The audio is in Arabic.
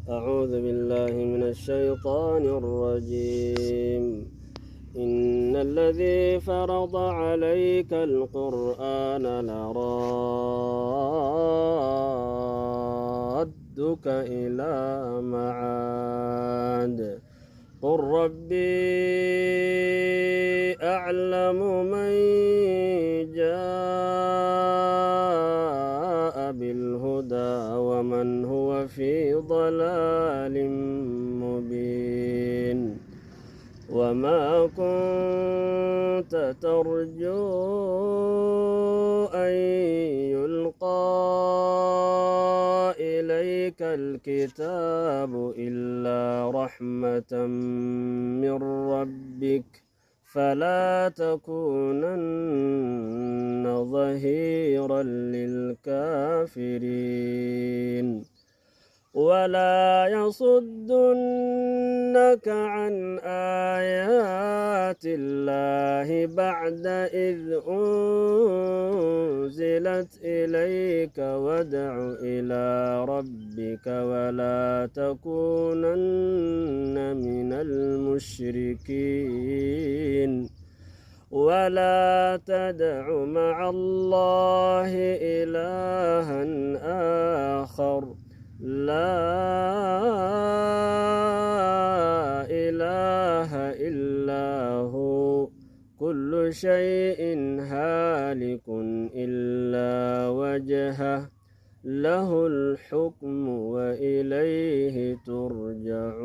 أعوذ بالله من الشيطان الرجيم. إن الذي فرض عليك القرآن لرادك إلى معاد قل ربي أعلم من جاء بالهدى ومن هو في ضلال مبين وما كنت ترجو أن يلقى إليك الكتاب إلا رحمة من ربك فلا تكونن ظهيرا للكافرين ولا يصدنك عن آيات الله بعد إذ أنزلت إليك وادع إلى ربك ولا تكونن من المشركين ولا تدع مع الله إلها آخر لا إله إلا هو كل شيء هالك إلا وجهه له الحكم وإليه ترجعون.